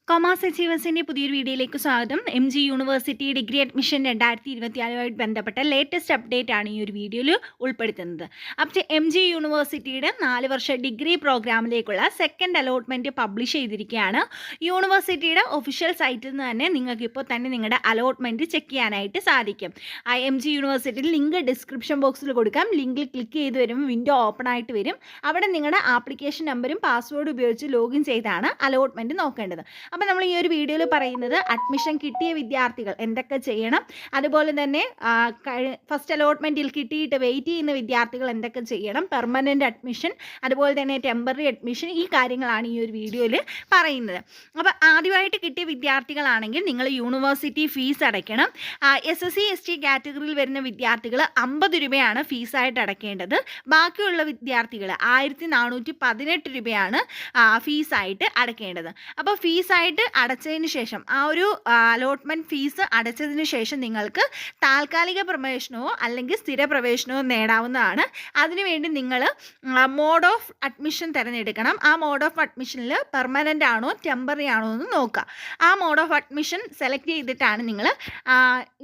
Commerce അച്ചീവേഴ്സിൻ്റെ പുതിയൊരു വീഡിയോയിലേക്ക് സ്വാഗതം. MG യൂണിവേഴ്സിറ്റി ഡിഗ്രി അഡ്മിഷൻ 2024 ബന്ധപ്പെട്ട ലേറ്റസ്റ്റ് അപ്ഡേറ്റ് ആണ് ഈ ഒരു വീഡിയോയിൽ ഉൾപ്പെടുത്തുന്നത്. അപ്പോൾ MG യൂണിവേഴ്സിറ്റിയുടെ 4 വർഷ ഡിഗ്രി പ്രോഗ്രാമിലേക്കുള്ള സെക്കൻഡ് അലോട്ട്മെൻറ്റ് പബ്ലിഷ് ചെയ്തിരിക്കുകയാണ്. യൂണിവേഴ്സിറ്റിയുടെ ഒഫീഷ്യൽ സൈറ്റിൽ നിന്ന് തന്നെ നിങ്ങൾക്ക് ഇപ്പോൾ തന്നെ നിങ്ങളുടെ അലോട്ട്മെൻറ്റ് ചെക്ക് ചെയ്യാനായിട്ട് സാധിക്കും. MG യൂണിവേഴ്സിറ്റിയിൽ ലിങ്ക് ഡിസ്ക്രിപ്ഷൻ ബോക്സിൽ കൊടുക്കാം. ലിങ്കിൽ ക്ലിക്ക് ചെയ്ത് വരുമ്പോൾ വിൻഡോ ഓപ്പൺ ആയിട്ട് വരും. അവിടെ നിങ്ങളുടെ ആപ്ലിക്കേഷൻ നമ്പറും പാസ്വേഡും ഉപയോഗിച്ച് ലോഗിൻ ചെയ്താണ് അലോട്ട്മെൻറ്റ് നോക്കേണ്ടത്. അപ്പോൾ നമ്മൾ ഈ ഒരു വീഡിയോയിൽ പറയുന്നത് അഡ്മിഷൻ കിട്ടിയ വിദ്യാർത്ഥികൾ എന്തൊക്കെ ചെയ്യണം, അതുപോലെ തന്നെ ഫസ്റ്റ് അലോട്ട്മെൻറ്റിൽ കിട്ടിയിട്ട് വെയിറ്റ് ചെയ്യുന്ന വിദ്യാർത്ഥികൾ എന്തൊക്കെ ചെയ്യണം, പെർമനൻറ്റ് അഡ്മിഷൻ, അതുപോലെ തന്നെ ടെമ്പററി അഡ്മിഷൻ, ഈ കാര്യങ്ങളാണ് ഈ ഒരു വീഡിയോയിൽ പറയുന്നത്. അപ്പോൾ ആദ്യമായിട്ട് കിട്ടിയ വിദ്യാർത്ഥികളാണെങ്കിൽ നിങ്ങൾ യൂണിവേഴ്സിറ്റി ഫീസ് അടയ്ക്കണം. SSC ST കാറ്റഗറിയിൽ വരുന്ന വിദ്യാർത്ഥികൾ 50 രൂപയാണ് ഫീസായിട്ട് അടയ്ക്കേണ്ടത്. ബാക്കിയുള്ള വിദ്യാർത്ഥികൾ 1418 രൂപയാണ് ഫീസായിട്ട് അടയ്ക്കേണ്ടത്. അപ്പോൾ ഫീസായിട്ട് അടച്ചതിന് ശേഷം ആ ഒരു അലോട്ട്മെൻറ്റ് ഫീസ് അടച്ചതിന് ശേഷം നിങ്ങൾക്ക് താൽക്കാലിക പ്രവേശനമോ അല്ലെങ്കിൽ സ്ഥിര പ്രവേശനമോ നേടാവുന്നതാണ്. അതിനുവേണ്ടി നിങ്ങൾ മോഡ് ഓഫ് അഡ്മിഷൻ തിരഞ്ഞെടുക്കണം. ആ മോഡ് ഓഫ് അഡ്മിഷനിൽ പെർമനൻ്റ് ആണോ ടെമ്പററി ആണോ എന്ന് നോക്കുക. ആ മോഡ് ഓഫ് അഡ്മിഷൻ സെലക്ട് ചെയ്തിട്ടാണ് നിങ്ങൾ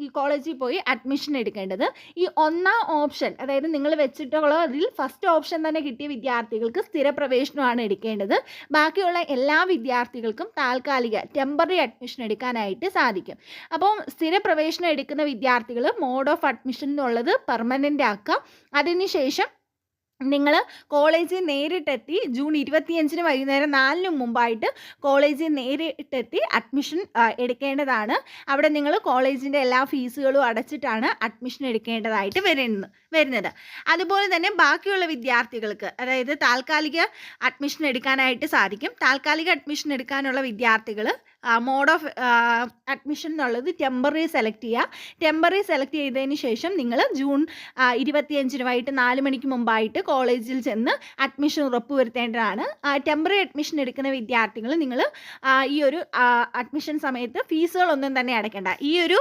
ഈ കോളേജിൽ പോയി അഡ്മിഷൻ എടുക്കേണ്ടത്. ഈ ഒന്നാം ഓപ്ഷൻ, അതായത് നിങ്ങൾ വെച്ചിട്ടുള്ള അതിൽ ഫസ്റ്റ് ഓപ്ഷൻ തന്നെ കിട്ടിയ വിദ്യാർത്ഥികൾക്ക് സ്ഥിര പ്രവേശനമാണ് എടുക്കേണ്ടത്. ബാക്കിയുള്ള എല്ലാ വിദ്യാർത്ഥികൾക്കും താൽക്കാലിക ടെമ്പററി അഡ്മിഷൻ എടുക്കാനായിട്ട് സാധിക്കും. അപ്പോൾ സ്ഥിര പ്രവേശനം എടുക്കുന്ന വിദ്യാർത്ഥികൾ മോഡ് ഓഫ് അഡ്മിഷൻ എന്നുള്ളത് പെർമനൻ്റ് ആക്കുക. അതിനുശേഷം നിങ്ങൾ കോളേജിൽ നേരിട്ടെത്തി ജൂൺ 25 വൈകുന്നേരം 4 മുമ്പായിട്ട് കോളേജിൽ നേരിട്ടെത്തി അഡ്മിഷൻ എടുക്കേണ്ടതാണ്. അവിടെ നിങ്ങൾ കോളേജിൻ്റെ എല്ലാ ഫീസുകളും അടച്ചിട്ടാണ് അഡ്മിഷൻ എടുക്കേണ്ടതായിട്ട് വരുന്നത്. അതുപോലെ തന്നെ ബാക്കിയുള്ള വിദ്യാർത്ഥികൾക്ക്, അതായത് താൽക്കാലിക അഡ്മിഷൻ എടുക്കാനായിട്ട് സാധിക്കും. താൽക്കാലിക അഡ്മിഷൻ എടുക്കാനുള്ള വിദ്യാർത്ഥികൾ മോഡ് ഓഫ് അഡ്മിഷൻ എന്നുള്ളത് ടെമ്പററി സെലക്ട് ചെയ്യുക. ടെമ്പററി സെലക്ട് ചെയ്തതിന് ശേഷം നിങ്ങൾ ജൂൺ 25 വൈകിട്ട് 4 മണിക്ക് മുമ്പായിട്ട് കോളേജിൽ ചെന്ന് അഡ്മിഷൻ ഉറപ്പുവരുത്തേണ്ടതാണ്. ടെമ്പററി അഡ്മിഷൻ എടുക്കുന്ന വിദ്യാർത്ഥികൾ നിങ്ങൾ ഈ ഒരു അഡ്മിഷൻ സമയത്ത് ഫീസുകളൊന്നും തന്നെ അടയ്ക്കേണ്ട. ഈ ഒരു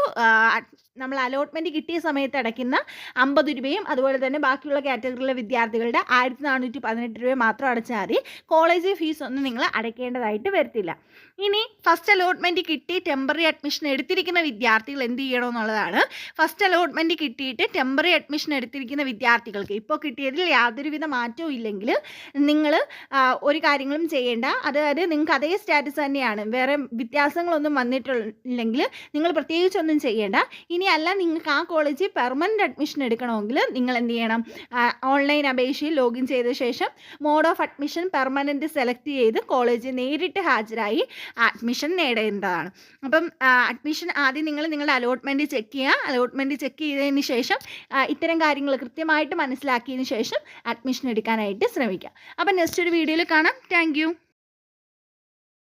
നമ്മൾ അലോട്ട്മെൻറ്റ് കിട്ടിയ സമയത്ത് അടയ്ക്കുന്ന 50 രൂപയും അതുപോലെ തന്നെ ബാക്കിയുള്ള കാറ്റഗറിയിലെ വിദ്യാർത്ഥികളുടെ 1418 രൂപ മാത്രം അടച്ചാൽ മതി. കോളേജ് ഫീസ് ഒന്നും നിങ്ങൾ അടയ്ക്കേണ്ടതായിട്ട് വരത്തില്ല. ഇനി ഫസ്റ്റ് അലോട്ട്മെൻറ്റ് കിട്ടി ടെമ്പററി അഡ്മിഷൻ എടുത്തിരിക്കുന്ന വിദ്യാർത്ഥികൾ എന്ത് ചെയ്യണമെന്നുള്ളതാണ്. ഫസ്റ്റ് അലോട്ട്മെൻറ്റ് കിട്ടിയിട്ട് ടെമ്പററി അഡ്മിഷൻ എടുത്തിരിക്കുന്ന വിദ്യാർത്ഥികൾക്ക് ഇപ്പോൾ കിട്ടിയതിൽ യാതൊരുവിധ മാറ്റവും ഇല്ലെങ്കിൽ നിങ്ങൾ ഒരു കാര്യങ്ങളും ചെയ്യേണ്ട. അതായത് നിങ്ങൾക്ക് അതേ സ്റ്റാറ്റസ് തന്നെയാണ്, വേറെ വ്യത്യാസങ്ങളൊന്നും വന്നിട്ടില്ലെങ്കിൽ നിങ്ങൾ പ്രത്യേകിച്ചൊന്നും ചെയ്യേണ്ട. ഇനി അല്ല നിങ്ങൾക്ക് ആ കോളേജിൽ പെർമനൻറ്റ് അഡ്മിഷൻ എടുക്കണമെങ്കിൽ നിങ്ങൾ എന്ത് ചെയ്യണം, ഓൺലൈൻ അപേക്ഷയിൽ ലോഗിൻ ചെയ്ത ശേഷം mode of admission permanent select ചെയ്ത് കോളേജിൽ നേരിട്ട് ഹാജരായി അഡ്മിഷൻ നേടേണ്ടതാണ്. അപ്പം അഡ്മിഷൻ ആദ്യം നിങ്ങളുടെ അലോട്ട്മെൻറ്റ് ചെക്ക് ചെയ്യുക. അലോട്ട്മെൻറ്റ് ചെക്ക് ചെയ്തതിന് ശേഷം ഇത്തരം കാര്യങ്ങൾ കൃത്യമായിട്ട് മനസ്സിലാക്കിയതിന് ശേഷം അഡ്മിഷൻ എടുക്കാനായിട്ട് ശ്രമിക്കുക. അപ്പം നെക്സ്റ്റ് ഒരു വീഡിയോയിൽ കാണാം. താങ്ക്